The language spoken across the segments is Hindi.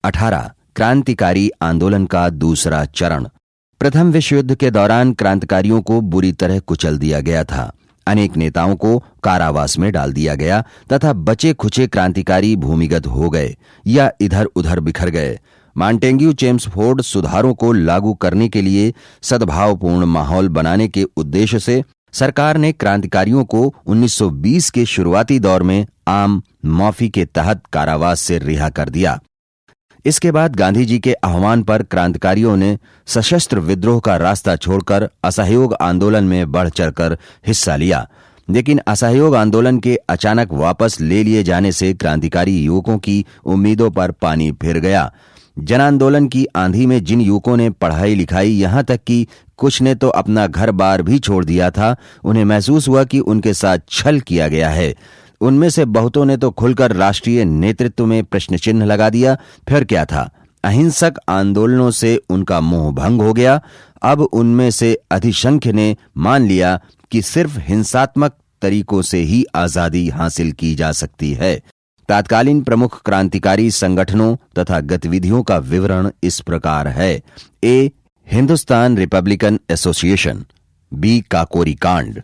18 क्रांतिकारी आंदोलन का दूसरा चरण। प्रथम विश्व युद्ध के दौरान क्रांतिकारियों को बुरी तरह कुचल दिया गया था। अनेक नेताओं को कारावास में डाल दिया गया तथा बचे खुचे क्रांतिकारी भूमिगत हो गए या इधर उधर बिखर गए। मॉन्टेग्यू चेम्सफोर्ड सुधारों को लागू करने के लिए सद्भावपूर्ण माहौल बनाने के उद्देश्य से सरकार ने क्रांतिकारियों को 1920 के शुरुआती दौर में आम माफी के तहत कारावास से रिहा कर दिया। इसके बाद गांधी जी के आह्वान पर क्रांतिकारियों ने सशस्त्र विद्रोह का रास्ता छोड़कर असहयोग आंदोलन में बढ़ चढ़कर हिस्सा लिया, लेकिन असहयोग आंदोलन के अचानक वापस ले लिए जाने से क्रांतिकारी युवकों की उम्मीदों पर पानी फिर गया। जन आंदोलन की आंधी में जिन युवकों ने पढ़ाई लिखाई, यहां तक कि कुछ ने तो अपना घर बार भी छोड़ दिया था, उन्हें महसूस हुआ कि उनके साथ छल किया गया है। उनमें से बहुतों ने तो खुलकर राष्ट्रीय नेतृत्व में प्रश्न चिन्ह लगा दिया। फिर क्या था, अहिंसक आंदोलनों से उनका मोह भंग हो गया। अब उनमें से अधिसंख्य ने मान लिया कि सिर्फ हिंसात्मक तरीकों से ही आजादी हासिल की जा सकती है। तत्कालीन प्रमुख क्रांतिकारी संगठनों तथा गतिविधियों का विवरण इस प्रकार है। A. Hindustan Republican Association. B. Kakori कांड।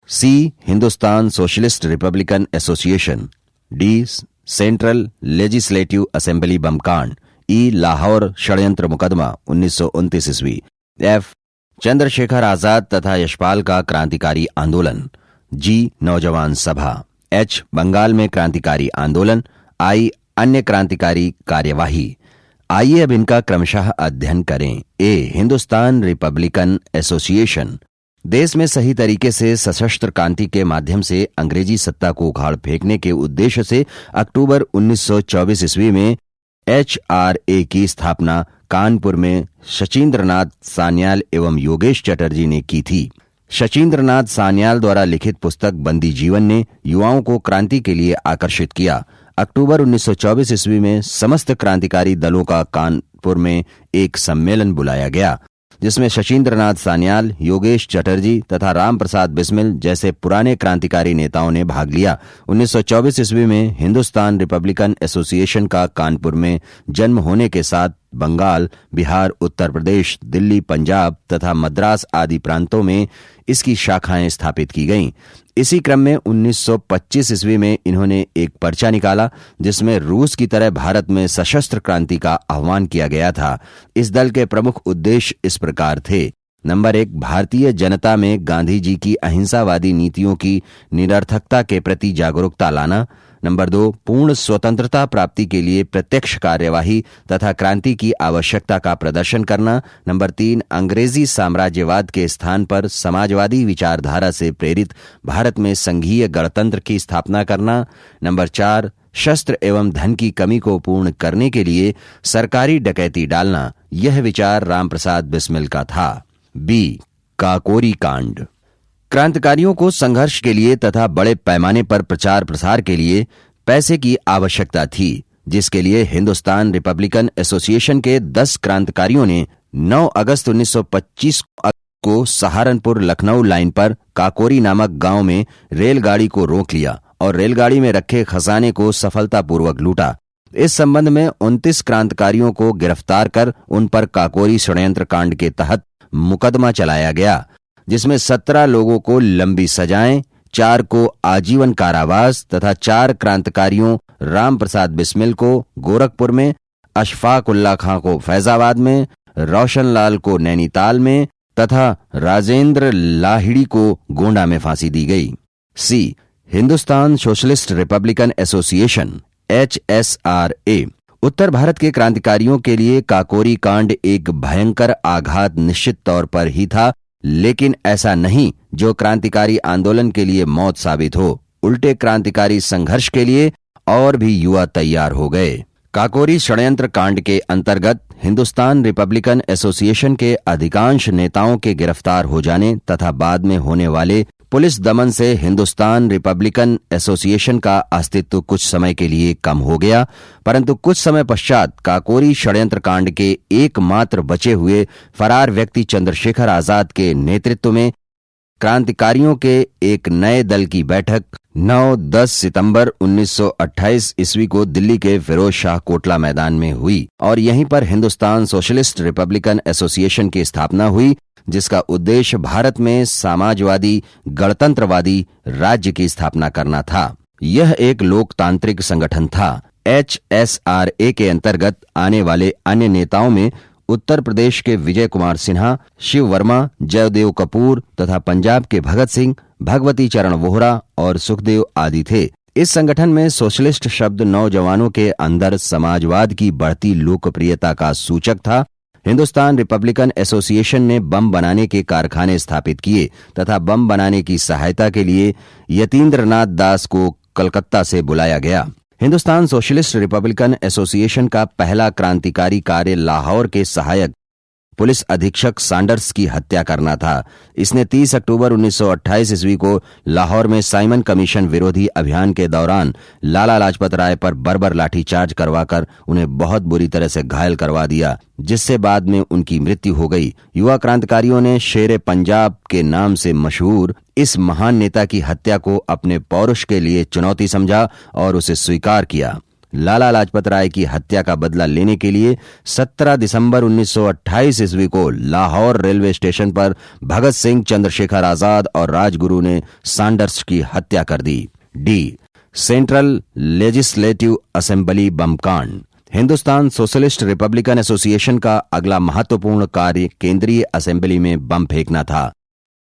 C. Hindustan Socialist Republican Association. D. Central Legislative Assembly bomb कांड। ई. लाहौर षड्यंत्र मुकदमा 1929 ईस्वी। एफ. चंद्रशेखर आजाद तथा यशपाल का क्रांतिकारी आंदोलन। जी. नौजवान सभा। एच. बंगाल में क्रांतिकारी आंदोलन। आई. अन्य क्रांतिकारी कार्यवाही। आइए अब इनका क्रमशः अध्ययन करें। ए. Hindustan Republican Association. देश में सही तरीके से सशस्त्र क्रांति के माध्यम से अंग्रेजी सत्ता को उखाड़ फेंकने के उद्देश्य से अक्टूबर 1924 ईस्वी में HRA की स्थापना कानपुर में शचीन्द्रनाथ सान्याल एवं योगेश चटर्जी ने की थी। शचीन्द्रनाथ सान्याल द्वारा लिखित पुस्तक बंदी जीवन ने युवाओं को क्रांति के लिए आकर्षित किया। अक्टूबर 1924 ईस्वी में समस्त क्रांतिकारी दलों का कानपुर में एक सम्मेलन बुलाया गया, जिसमें शचीन्द्रनाथ सान्याल, योगेश चटर्जी तथा राम प्रसाद बिस्मिल जैसे पुराने क्रांतिकारी नेताओं ने भाग लिया। 1924 ईस्वी में हिंदुस्तान रिपब्लिकन एसोसिएशन का कानपुर में जन्म होने के साथ बंगाल, बिहार, उत्तर प्रदेश, दिल्ली, पंजाब तथा मद्रास आदि प्रांतों में इसकी शाखाएं स्थापित की गईं। इसी क्रम में 1925 ईस्वी में इन्होंने एक पर्चा निकाला, जिसमें रूस की तरह भारत में सशस्त्र क्रांति का आह्वान किया गया था। इस दल के प्रमुख उद्देश्य इस प्रकार थे। नंबर 1, भारतीय जनता में गांधी जी की अहिंसावादी नीतियों की निरर्थकता के प्रति जागरूकता लाना। नंबर 2, पूर्ण स्वतंत्रता प्राप्ति के लिए प्रत्यक्ष कार्यवाही तथा क्रांति की आवश्यकता का प्रदर्शन करना। नंबर 3, अंग्रेजी साम्राज्यवाद के स्थान पर समाजवादी विचारधारा से प्रेरित भारत में संघीय गणतंत्र की स्थापना करना। नंबर 4, शस्त्र एवं धन की कमी को पूर्ण करने के लिए सरकारी डकैती डालना। यह विचार रामप्रसाद बिस्मिल का था। बी. काकोरी कांड। क्रांतिकारियों को संघर्ष के लिए तथा बड़े पैमाने पर प्रचार प्रसार के लिए पैसे की आवश्यकता थी, जिसके लिए हिंदुस्तान रिपब्लिकन एसोसिएशन के 10 क्रांतिकारियों ने 9 अगस्त 1925 को सहारनपुर लखनऊ लाइन पर काकोरी नामक गांव में रेलगाड़ी को रोक लिया और रेलगाड़ी में रखे खजाने को सफलतापूर्वक लूटा। इस संबंध में 29 क्रांतिकारियों को गिरफ्तार कर उन पर काकोरी षड्यंत्र कांड के तहत मुकदमा चलाया गया, जिसमें 17 लोगों को लंबी सजाएं, 4 को आजीवन कारावास तथा 4 क्रांतिकारियों राम प्रसाद बिस्मिल को गोरखपुर में, अशफाक उल्ला खां को फैजाबाद में, रोशन लाल को नैनीताल में तथा राजेंद्र लाहिड़ी को गोंडा में फांसी दी गई। C. Hindustan Socialist Republican Association HSRA। उत्तर भारत के क्रांतिकारियों के लिए काकोरी कांड एक भयंकर आघात निश्चित तौर पर ही था, लेकिन ऐसा नहीं जो क्रांतिकारी आंदोलन के लिए मौत साबित हो। उल्टे क्रांतिकारी संघर्ष के लिए और भी युवा तैयार हो गए। काकोरी षड्यंत्र कांड के अंतर्गत हिंदुस्तान रिपब्लिकन एसोसिएशन के अधिकांश नेताओं के गिरफ्तार हो जाने तथा बाद में होने वाले पुलिस दमन से हिंदुस्तान रिपब्लिकन एसोसिएशन का अस्तित्व कुछ समय के लिए कम हो गया, परंतु कुछ समय पश्चात काकोरी षड्यंत्र कांड के एकमात्र बचे हुए फरार व्यक्ति चंद्रशेखर आजाद के नेतृत्व में क्रांतिकारियों के एक नए दल की बैठक 9-10 सितंबर 1928 ईस्वी को दिल्ली के फिरोज शाह कोटला मैदान में हुई और यहीं पर हिंदुस्तान सोशलिस्ट रिपब्लिकन एसोसिएशन की स्थापना हुई, जिसका उद्देश्य भारत में समाजवादी गणतंत्रवादी राज्य की स्थापना करना था। यह एक लोकतांत्रिक संगठन था। HSRA के अंतर्गत आने वाले अन्य नेताओं में उत्तर प्रदेश के विजय कुमार सिन्हा, शिव वर्मा, जयदेव कपूर तथा पंजाब के भगत सिंह, भगवती चरण वोहरा और सुखदेव आदि थे। इस संगठन में सोशलिस्ट शब्द नौजवानों के अंदर समाजवाद की बढ़ती लोकप्रियता का सूचक था। हिंदुस्तान रिपब्लिकन एसोसिएशन ने बम बनाने के कारखाने स्थापित किए तथा बम बनाने की सहायता के लिए यतीन्द्रनाथ दास को कलकत्ता से बुलाया गया। हिंदुस्तान सोशलिस्ट रिपब्लिकन एसोसिएशन का पहला क्रांतिकारी कार्य लाहौर के सहायक पुलिस अधीक्षक सैंडर्स की हत्या करना था। इसने 30 अक्टूबर 1928 ईस्वी को लाहौर में साइमन कमीशन विरोधी अभियान के दौरान लाला लाजपत राय पर बर्बर लाठीचार्ज करवाकर उन्हें बहुत बुरी तरह से घायल करवा दिया, जिससे बाद में उनकी मृत्यु हो गई। युवा क्रांतिकारियों ने शेरे पंजाब के नाम से मशहूर इस महान नेता की हत्या को अपने पौरुष के लिए चुनौती समझा और उसे स्वीकार किया। लाला लाजपत राय की हत्या का बदला लेने के लिए 17 दिसंबर 1928 ईस्वी को लाहौर रेलवे स्टेशन पर भगत सिंह, चंद्रशेखर आजाद और राजगुरु ने सैंडर्स की हत्या कर दी। D. Central Legislative Assembly bomb कांड। हिंदुस्तान सोशलिस्ट रिपब्लिकन एसोसिएशन का अगला महत्वपूर्ण कार्य केंद्रीय असेंबली में बम फेंकना था।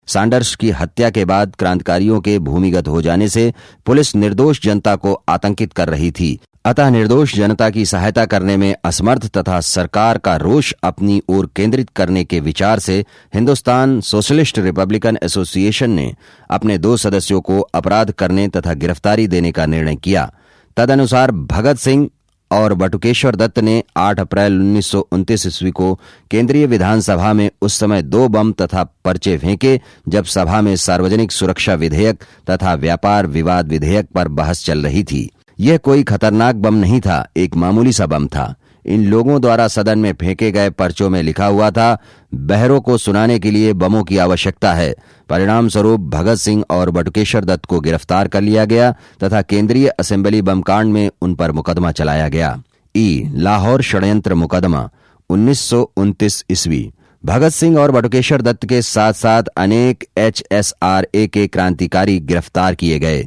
सैंडर्स की हत्या के बाद क्रांतिकारियों के भूमिगत हो जाने से पुलिस निर्दोष जनता को आतंकित कर रही थी। अतः निर्दोष जनता की सहायता करने में असमर्थ तथा सरकार का रोष अपनी ओर केंद्रित करने के विचार से हिंदुस्तान सोशलिस्ट रिपब्लिकन एसोसिएशन ने अपने 2 सदस्यों को अपराध करने तथा गिरफ्तारी देने का निर्णय किया। तदनुसार भगत सिंह और बटुकेश्वर दत्त ने 8 अप्रैल 1929 ईस्वी को केंद्रीय विधानसभा में उस समय 2 बम तथा पर्चे फेंके, जब सभा में सार्वजनिक सुरक्षा विधेयक तथा व्यापार विवाद विधेयक पर बहस चल रही थी। यह कोई खतरनाक बम नहीं था, एक मामूली सा बम था। इन लोगों द्वारा सदन में फेंके गए पर्चों में लिखा हुआ था, बहरों को सुनाने के लिए बमों की आवश्यकता है। परिणाम स्वरूप भगत सिंह और बटुकेश्वर दत्त को गिरफ्तार कर लिया गया तथा केंद्रीय असेंबली बम कांड में उन पर मुकदमा चलाया गया। लाहौर षड्यंत्र मुकदमा 1929 ईस्वी। भगत सिंह और बटुकेश्वर दत्त के साथ साथ अनेक HSRA के क्रांतिकारी गिरफ्तार किए गए,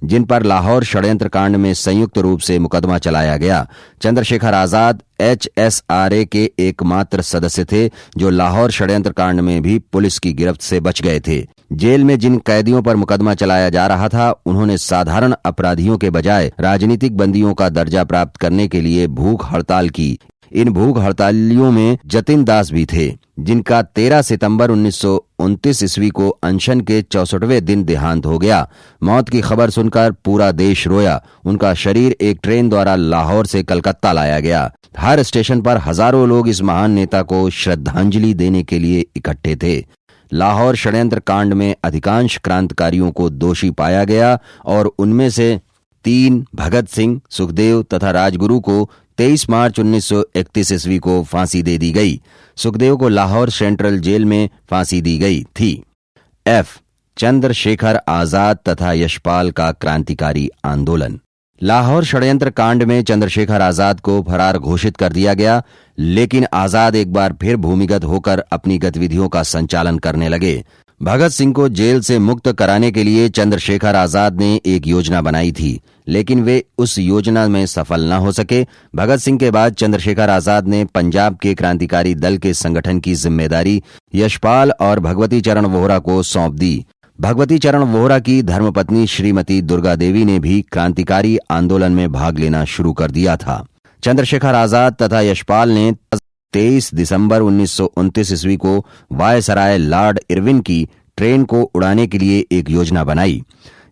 जिन पर लाहौर षड्यंत्र कांड में संयुक्त रूप से मुकदमा चलाया गया। चंद्रशेखर आजाद HSRA के एकमात्र सदस्य थे जो लाहौर षड्यंत्र कांड में भी पुलिस की गिरफ्त से बच गए थे। जेल में जिन कैदियों पर मुकदमा चलाया जा रहा था, उन्होंने साधारण अपराधियों के बजाय राजनीतिक बंदियों का दर्जा प्राप्त करने के लिए भूख हड़ताल की। इन भूख हड़तालियों में जतिन दास भी थे, जिनका 13 सितंबर 1929 ईस्वी को अनशन के 64वें दिन देहांत हो गया। मौत की खबर सुनकर पूरा देश रोया। उनका शरीर एक ट्रेन द्वारा लाहौर से कलकत्ता लाया गया। हर स्टेशन पर हजारों लोग इस महान नेता को श्रद्धांजलि देने के लिए इकट्ठे थे। लाहौर षड्यंत्र कांड में अधिकांश क्रांतिकारियों को दोषी पाया गया और उनमें से 3 भगत सिंह, सुखदेव तथा राजगुरु को 23 मार्च 1931 ईस्वी को फांसी दे दी गई। सुखदेव को लाहौर सेंट्रल जेल में फांसी दी गई थी। चंद्रशेखर आजाद तथा यशपाल का क्रांतिकारी आंदोलन। लाहौर षड्यंत्र कांड में चंद्रशेखर आजाद को फरार घोषित कर दिया गया, लेकिन आजाद एक बार फिर भूमिगत होकर अपनी गतिविधियों का संचालन करने लगे। भगत सिंह को जेल से मुक्त कराने के लिए चंद्रशेखर आजाद ने एक योजना बनाई थी, लेकिन वे उस योजना में सफल न हो सके। भगत सिंह के बाद चंद्रशेखर आजाद ने पंजाब के क्रांतिकारी दल के संगठन की जिम्मेदारी यशपाल और भगवती चरण वोहरा को सौंप दी। भगवती चरण वोहरा की धर्मपत्नी श्रीमती दुर्गा देवी ने भी क्रांतिकारी आंदोलन में भाग लेना शुरू कर दिया था। चंद्रशेखर आजाद तथा यशपाल ने 23 दिसंबर 1929 ईस्वी को वायसराय लॉर्ड इरविन की ट्रेन को उड़ाने के लिए एक योजना बनाई।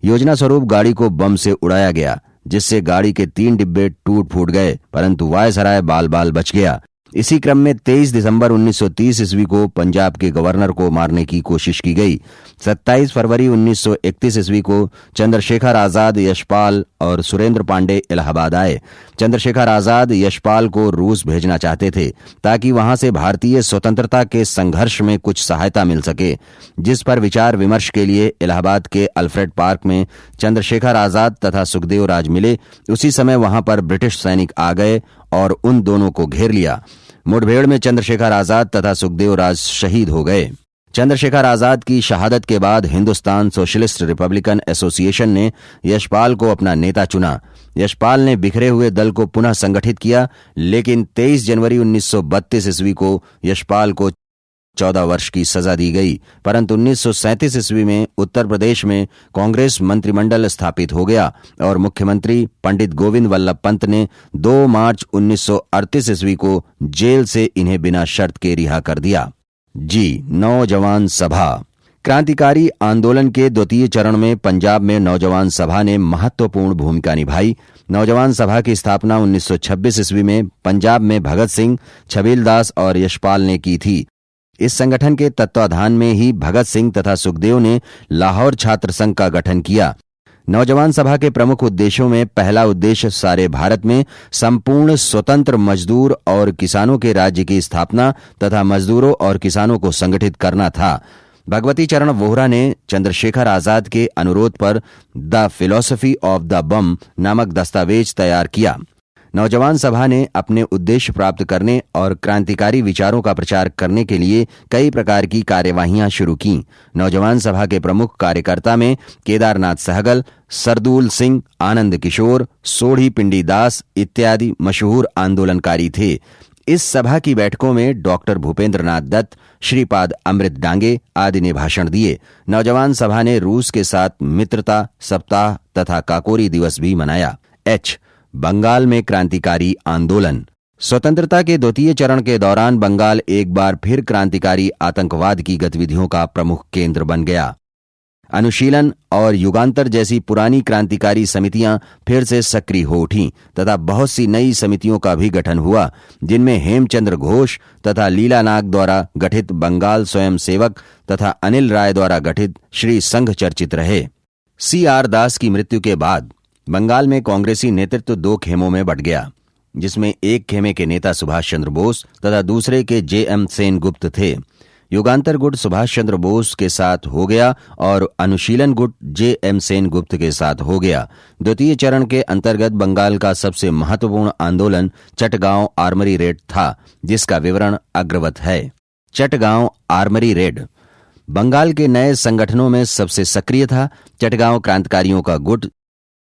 योजना स्वरूप गाड़ी को बम से उड़ाया गया, जिससे गाड़ी के 3 डिब्बे टूट फूट गए, परंतु वायसराय बाल बाल बच गया। इसी क्रम में 23 दिसंबर 1930 ईस्वी को पंजाब के गवर्नर को मारने की कोशिश की गई। 27 फरवरी 1931 ईस्वी को चंद्रशेखर आजाद, यशपाल और सुरेंद्र पांडे इलाहाबाद आए। चंद्रशेखर आजाद यशपाल को रूस भेजना चाहते थे ताकि वहां से भारतीय स्वतंत्रता के संघर्ष में कुछ सहायता मिल सके, जिस पर विचार विमर्श के लिए इलाहाबाद के अल्फ्रेड पार्क में चंद्रशेखर आजाद तथा सुखदेव राज मिले। उसी समय वहां पर ब्रिटिश सैनिक आ गए और उन दोनों को घेर लिया। मुठभेड़ में चंद्रशेखर आजाद तथा सुखदेव राज शहीद हो गए। चंद्रशेखर आजाद की शहादत के बाद हिंदुस्तान सोशलिस्ट रिपब्लिकन एसोसिएशन ने यशपाल को अपना नेता चुना। यशपाल ने बिखरे हुए दल को पुनः संगठित किया, लेकिन 23 जनवरी 1932 ईस्वी को यशपाल को 14 वर्ष की सजा दी गई। परंतु 1937 ईस्वी में उत्तर प्रदेश में कांग्रेस मंत्रिमंडल स्थापित हो गया और मुख्यमंत्री पंडित गोविंद वल्लभ पंत ने 2 मार्च 1938 ईस्वी को जेल से इन्हें बिना शर्त के रिहा कर दिया। नौजवान सभा। क्रांतिकारी आंदोलन के द्वितीय चरण में पंजाब में नौजवान सभा ने महत्वपूर्ण भूमिका निभाई। नौजवान सभा की स्थापना 1926 ईस्वी में पंजाब में भगत सिंह, छबीलदास और यशपाल ने की थी। इस संगठन के तत्वाधान में ही भगत सिंह तथा सुखदेव ने लाहौर छात्र संघ का गठन किया। नौजवान सभा के प्रमुख उद्देश्यों में पहला उद्देश्य सारे भारत में संपूर्ण स्वतंत्र मजदूर और किसानों के राज्य की स्थापना तथा मजदूरों और किसानों को संगठित करना था। भगवती चरण वोहरा ने चंद्रशेखर आजाद के अनुरोध पर द फिलॉसफी ऑफ द बम नामक दस्तावेज तैयार किया। नौजवान सभा ने अपने उद्देश्य प्राप्त करने और क्रांतिकारी विचारों का प्रचार करने के लिए कई प्रकार की कार्यवाहियां शुरू की। नौजवान सभा के प्रमुख कार्यकर्ता में केदारनाथ सहगल, सरदूल सिंह, आनंद किशोर, सोढ़ी पिंडी दास इत्यादि मशहूर आंदोलनकारी थे। इस सभा की बैठकों में डॉक्टर भूपेंद्र नाथ दत्त, श्रीपाद अमृत डांगे आदि ने भाषण दिए। नौजवान सभा ने रूस के साथ मित्रता सप्ताह तथा काकोरी दिवस भी मनाया। बंगाल में क्रांतिकारी आंदोलन। स्वतंत्रता के द्वितीय चरण के दौरान बंगाल एक बार फिर क्रांतिकारी आतंकवाद की गतिविधियों का प्रमुख केंद्र बन गया। अनुशीलन और युगांतर जैसी पुरानी क्रांतिकारी समितियां फिर से सक्रिय हो उठीं तथा बहुत सी नई समितियों का भी गठन हुआ, जिनमें हेमचंद्र घोष तथा लीला नाग द्वारा गठित बंगाल स्वयं सेवक तथा अनिल राय द्वारा गठित श्री संघ चर्चित रहे। CR दास की मृत्यु के बाद बंगाल में कांग्रेसी नेतृत्व 2 खेमों में बंट गया, जिसमें एक खेमे के नेता सुभाष चंद्र बोस तथा दूसरे के JM सेनगुप्त थे। युगांतर गुट सुभाष चंद्र बोस के साथ हो गया और अनुशीलन गुट JM सेनगुप्त के साथ हो गया। द्वितीय चरण के अंतर्गत बंगाल का सबसे महत्वपूर्ण आंदोलन चटगांव आर्मरी रेड था, जिसका विवरण अग्रवत है। चटगांव आर्मरी रेड बंगाल के नए संगठनों में सबसे सक्रिय था। चटगांव क्रांतिकारियों का गुट,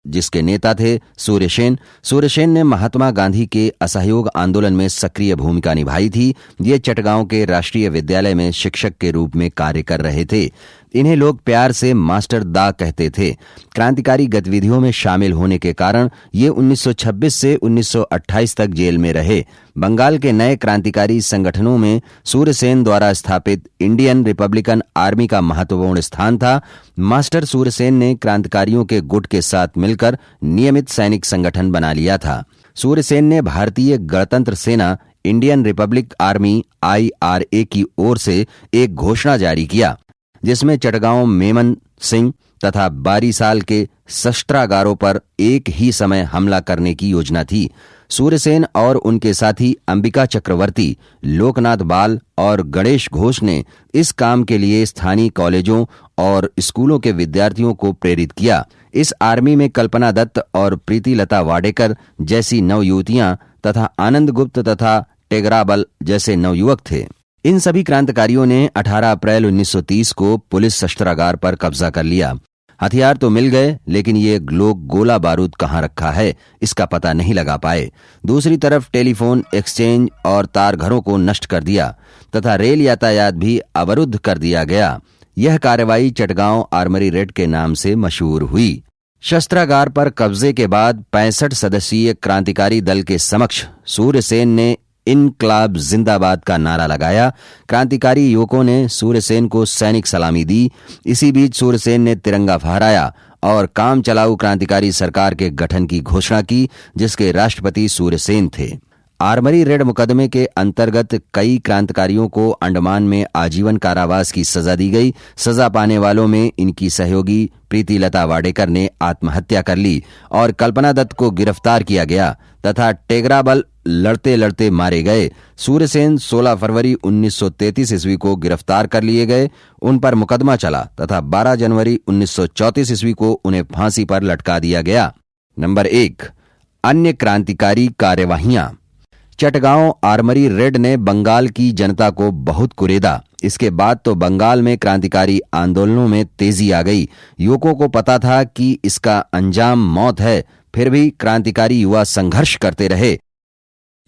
जिसके नेता थे सूर्यसेन। सूर्यसेन ने महात्मा गांधी के असहयोग आंदोलन में सक्रिय भूमिका निभाई थी। ये चटगांव के राष्ट्रीय विद्यालय में शिक्षक के रूप में कार्य कर रहे थे। इन्हें लोग प्यार से मास्टर दा कहते थे। क्रांतिकारी गतिविधियों में शामिल होने के कारण ये 1926 से 1928 तक जेल में रहे। बंगाल के नए क्रांतिकारी संगठनों में सूर्यसेन द्वारा स्थापित इंडियन रिपब्लिकन आर्मी का महत्वपूर्ण स्थान था। मास्टर सूर्यसेन ने क्रांतिकारियों के गुट के साथ मिलकर नियमित सैनिक संगठन बना लिया था। सूर्यसेन ने भारतीय गणतंत्र सेना इंडियन रिपब्लिक आर्मी IRA की ओर से एक घोषणा जारी किया, जिसमें चटगांव मेमन सिंह तथा बारीसाल के शस्त्रागारों पर एक ही समय हमला करने की योजना थी। सूर्यसेन और उनके साथी अंबिका चक्रवर्ती, लोकनाथ बाल और गणेश घोष ने इस काम के लिए स्थानीय कॉलेजों और स्कूलों के विद्यार्थियों को प्रेरित किया। इस आर्मी में कल्पना दत्त और प्रीतिलता वाडेकर जैसी नवयुवतियां तथा आनंद गुप्त तथा टेगराबल जैसे नवयुवक थे। इन सभी क्रांतिकारियों ने 18 अप्रैल 1930 को पुलिस शस्त्रागार पर कब्जा कर लिया। हथियार तो मिल गए, लेकिन ये लोग गोला बारूद कहाँ रखा है इसका पता नहीं लगा पाए। दूसरी तरफ टेलीफोन एक्सचेंज और तार घरों को नष्ट कर दिया तथा रेल यातायात भी अवरुद्ध कर दिया गया। यह कार्रवाई चटगांव आर्मरी रेड के नाम से मशहूर हुई। शस्त्रागार पर कब्जे के बाद 65 सदस्यीय क्रांतिकारी दल के समक्ष सूर्यसेन ने इनकलाब जिंदाबाद का नारा लगाया। क्रांतिकारी युवकों ने सूर्यसेन को सैनिक सलामी दी। इसी बीच सूर्यसेन ने तिरंगा फहराया और काम चलाऊ क्रांतिकारी सरकार के गठन की घोषणा की, जिसके राष्ट्रपति सूर्यसेन थे। आर्मरी रेड मुकदमे के अंतर्गत कई क्रांतिकारियों को अंडमान में आजीवन कारावास की सजा दी गई। सजा पाने वालों में इनकी सहयोगी प्रीतिलता वाडेकर ने आत्महत्या कर ली और कल्पना दत्त को गिरफ्तार किया गया तथा टेगराबल लड़ते लड़ते मारे गए। सूर्यसेन 16 फरवरी 1933 ईस्वी को गिरफ्तार कर लिए गए। उन पर मुकदमा चला तथा 12 जनवरी 1934 ईस्वी को उन्हें फांसी पर लटका दिया गया। नंबर 1, अन्य क्रांतिकारी कार्यवाहियां। चटगांव आर्मरी रेड ने बंगाल की जनता को बहुत कुरेदा। इसके बाद तो बंगाल में क्रांतिकारी आंदोलनों में तेजी आ गई। युवकों को पता था कि इसका अंजाम मौत है, फिर भी क्रांतिकारी युवा संघर्ष करते रहे,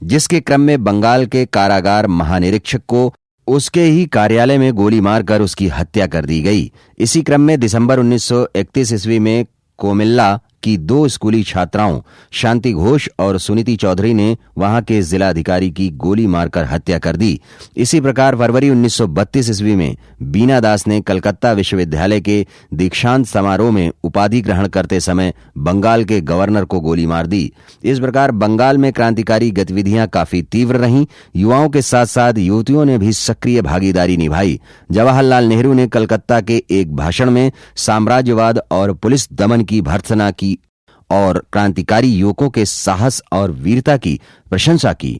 जिसके क्रम में बंगाल के कारागार महानिरीक्षक को उसके ही कार्यालय में गोली मारकर उसकी हत्या कर दी गई। इसी क्रम में दिसंबर 1931 ईस्वी में कोमिल्ला की 2 स्कूली छात्राओं शांति घोष और सुनीति चौधरी ने वहां के जिलाधिकारी की गोली मारकर हत्या कर दी। इसी प्रकार फरवरी 1932 ईस्वी में बीना दास ने कलकत्ता विश्वविद्यालय के दीक्षांत समारोह में उपाधि ग्रहण करते समय बंगाल के गवर्नर को गोली मार दी। इस प्रकार बंगाल में क्रांतिकारी गतिविधियां काफी तीव्र रहीं। युवाओं के साथ साथ युवतियों ने भी सक्रिय भागीदारी निभाई। जवाहरलाल नेहरू ने कलकत्ता के एक भाषण में साम्राज्यवाद और पुलिस दमन की भर्त्सना की और क्रांतिकारी युवकों के साहस और वीरता की प्रशंसा की,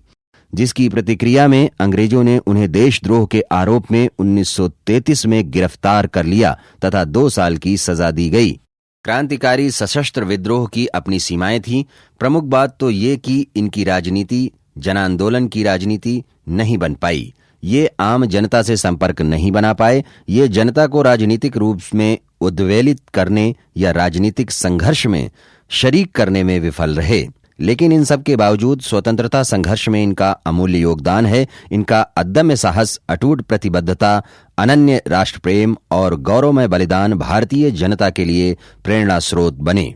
जिसकी प्रतिक्रिया में अंग्रेजों ने उन्हें देशद्रोह के आरोप में 1933 में गिरफ्तार कर लिया तथा 2 साल की सजा दी गई। क्रांतिकारी सशस्त्र विद्रोह की अपनी सीमाएं थीं। प्रमुख बात तो ये कि इनकी राजनीति जन आंदोलन की राजनीति नहीं बन पाई। ये आम जनता से संपर्क नहीं बना पाए। ये जनता को राजनीतिक रूप में उद्वेलित करने या राजनीतिक संघर्ष में शरीक करने में विफल रहे। लेकिन इन सब के बावजूद स्वतंत्रता संघर्ष में इनका अमूल्य योगदान है। इनका अदम्य साहस, अटूट प्रतिबद्धता, अनन्य राष्ट्र प्रेम और गौरवमय बलिदान भारतीय जनता के लिए प्रेरणा स्रोत बने।